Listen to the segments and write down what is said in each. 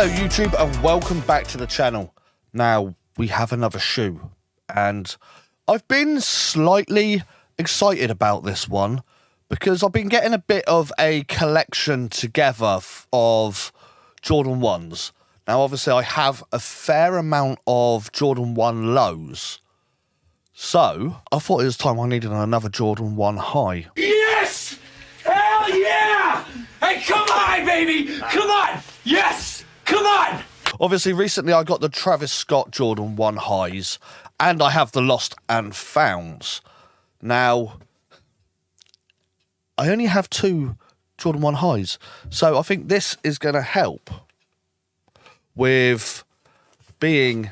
Hello YouTube and welcome back to the channel. Now we have another shoe and I've been slightly excited about this one because I've been getting a bit of a collection together of Jordan 1s. Now obviously I have a fair amount of Jordan 1 lows, so I thought it was time I needed another Jordan 1 high. Yes! Hell yeah! Hey, come on, baby! Come on! Yes! Come on! Obviously, recently I got the Travis Scott Jordan 1 highs, and I have the Lost and Founds. Now, I only have 2 Jordan 1 highs, so I think this is going to help with being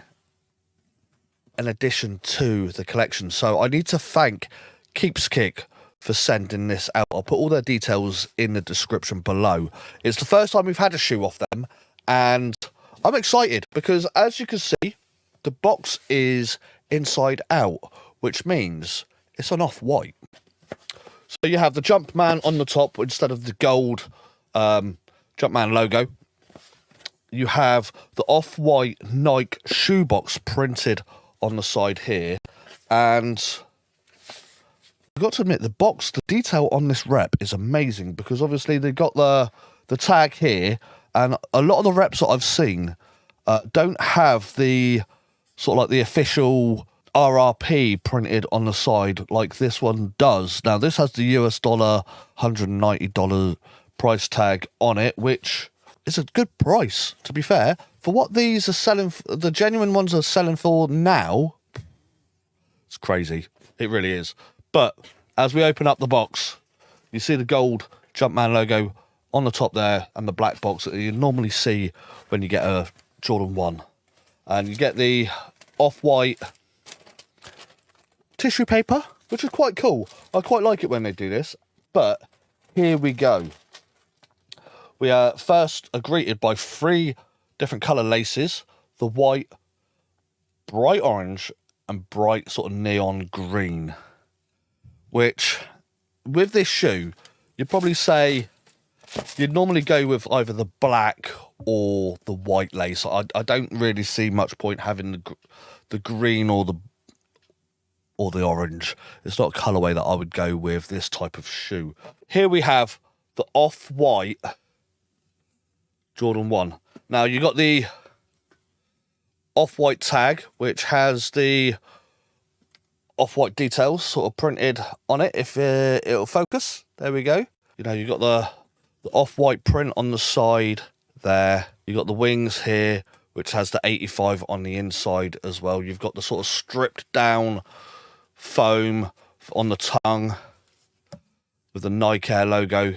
an addition to the collection. So I need to thank Keepskick for sending this out. I'll put all their details in the description below. It's the first time we've had a shoe off them, and I'm excited because, as you can see, the box is inside out, which means it's an off-white. So you have the Jumpman on the top instead of the gold Jumpman logo. You have the off-white Nike shoebox printed on the side here, and I've got to admit, the detail on this rep is amazing because obviously they've got the tag here, and a lot of the reps that I've seen don't have the sort of like the official RRP printed on the side like this one does. Now this has the US dollar $190 price tag on it, which is a good price, to be fair. For what these are selling, the genuine ones are selling for now, it's crazy. It really is. But as we open up the box, you see the gold Jumpman logo on the top there and the black box that you normally see when you get a Jordan 1. And you get the off-white tissue paper, which is quite cool. I quite like it when they do this. But here we go. We are first greeted by 3 different colour laces. The white, bright orange and bright sort of neon green. Which, with this shoe, you'd probably say you'd normally go with either the black or the white lace. I don't really see much point having the green or the orange. It's not a colourway that I would go with this type of shoe. Here we have the off-white Jordan 1. Now, you got the off-white tag, which has the off-white details sort of printed on it. If it'll focus, there we go. You know, you got the off-white print on the side there. You got the wings here, which has the 85 on the inside as well. You've got the sort of stripped down foam on the tongue with the Nike Air logo.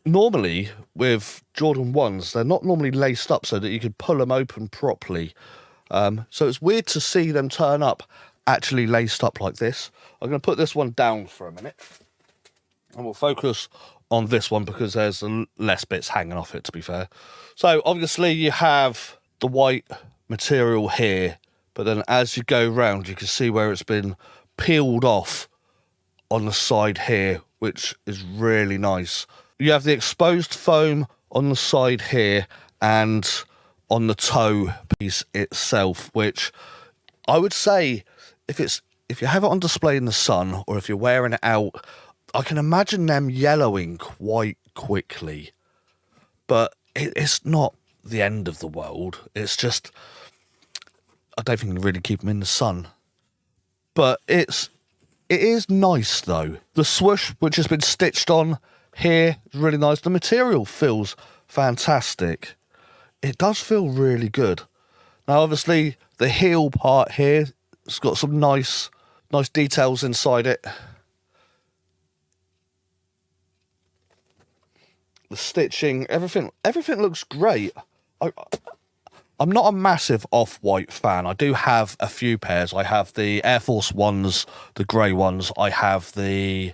Normally with Jordan 1s, they're not normally laced up so that you could pull them open properly. So it's weird to see them turn up actually laced up like this. I'm going to put this one down for a minute and we'll focus on this one because there's less bits hanging off it, to be fair. So obviously you have the white material here, but then as you go round you can see where it's been peeled off on the side here, which is really nice. You have the exposed foam on the side here and on the toe piece itself, which I would say if you have it on display in the sun or if you're wearing it out, I can imagine them yellowing quite quickly. But it's not the end of the world. It's just, I don't think you can really keep them in the sun. But it is nice though. The swoosh, which has been stitched on here, is really nice. The material feels fantastic. It does feel really good. Now obviously the heel part here, it's got some nice details inside it. The stitching, everything looks great. I'm not a massive off-white fan. I do have a few pairs. I have the Air Force 1s, the grey ones. I have the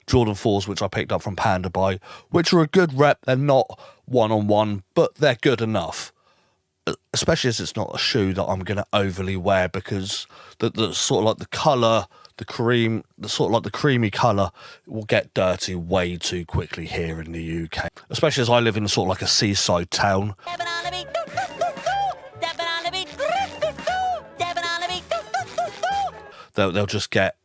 Jordan 4s, which I picked up from Panda Buy, which are a good rep. They're not one-on-one, but they're good enough. Especially as it's not a shoe that I'm going to overly wear because the sort of like the colour, the sort of like the creamy colour will get dirty way too quickly here in the UK. Especially as I live in sort of like a seaside town. they'll just get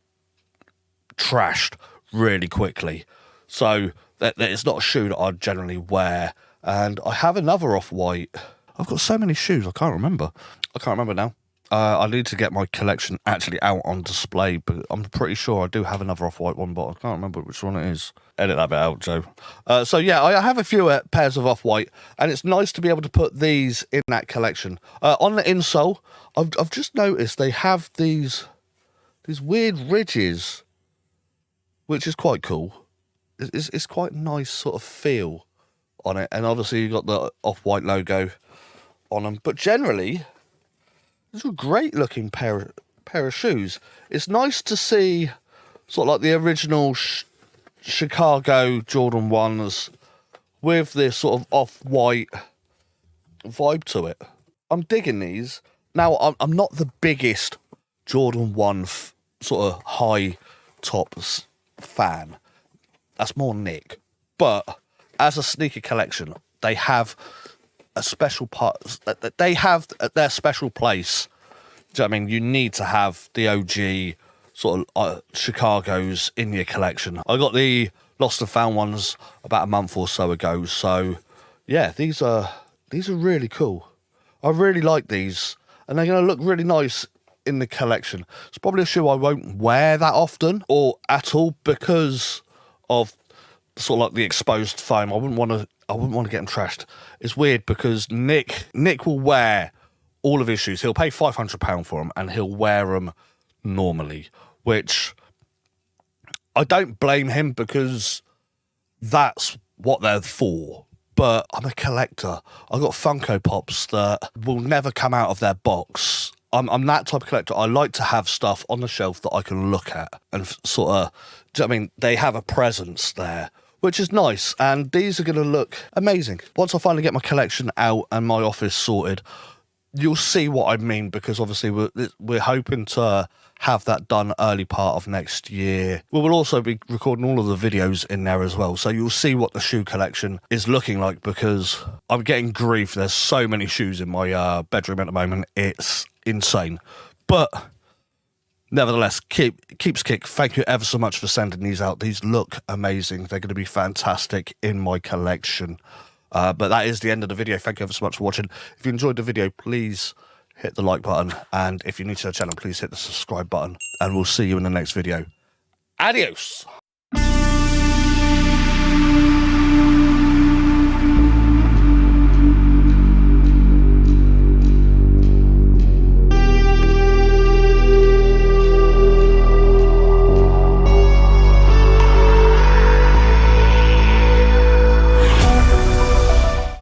trashed really quickly. So that it's not a shoe that I'd generally wear. And I have another Off-White. I've got so many shoes, I can't remember. I can't remember now. I need to get my collection actually out on display, but I'm pretty sure I do have another Off-White one, but I can't remember which one it is. Edit that bit out, Joe. So yeah, I have a few pairs of Off-White, and it's nice to be able to put these in that collection. On the insole, I've just noticed they have these weird ridges, which is quite cool. It's quite a nice sort of feel on it, and obviously you've got the Off-White logo on them, but generally it's a great looking pair of shoes. It's nice to see sort of like the original Chicago Jordan 1s with this sort of Off-White vibe to it. I'm digging these. Now, I'm not the biggest Jordan 1 sort of high tops fan. That's more Nick. But as a sneaker collection, they have a special part. They have their special place. Do you know what I mean? You need to have the OG sort of Chicago's in your collection. I got the Lost and Found ones about a month or so ago. So yeah, these are really cool. I really like these, and they're going to look really nice in the collection. It's probably a shoe I won't wear that often or at all because of sort of like the exposed foam. I wouldn't want to get them trashed. It's weird because Nick will wear all of his shoes. He'll pay £500 for them and he'll wear them normally, which I don't blame him because that's what they're for. But I'm a collector. I've got Funko Pops that will never come out of their box. I'm that type of collector. I like to have stuff on the shelf that I can look at and sort of, do you know what I mean, they have a presence there, which is nice. And these are going to look amazing. Once I finally get my collection out and my office sorted, you'll see what I mean, because obviously we're hoping to have that done early part of next year. We will also be recording all of the videos in there as well, so you'll see what the shoe collection is looking like, because I'm getting grief. There's so many shoes in my bedroom at the moment. It's insane. But nevertheless, Keepskick, thank you ever so much for sending these out. These look amazing. They're going to be fantastic in my collection. But that is the end of the video. Thank you ever so much for watching. If you enjoyed the video, please hit the like button. And if you're new to the channel, please hit the subscribe button. And we'll see you in the next video. Adios.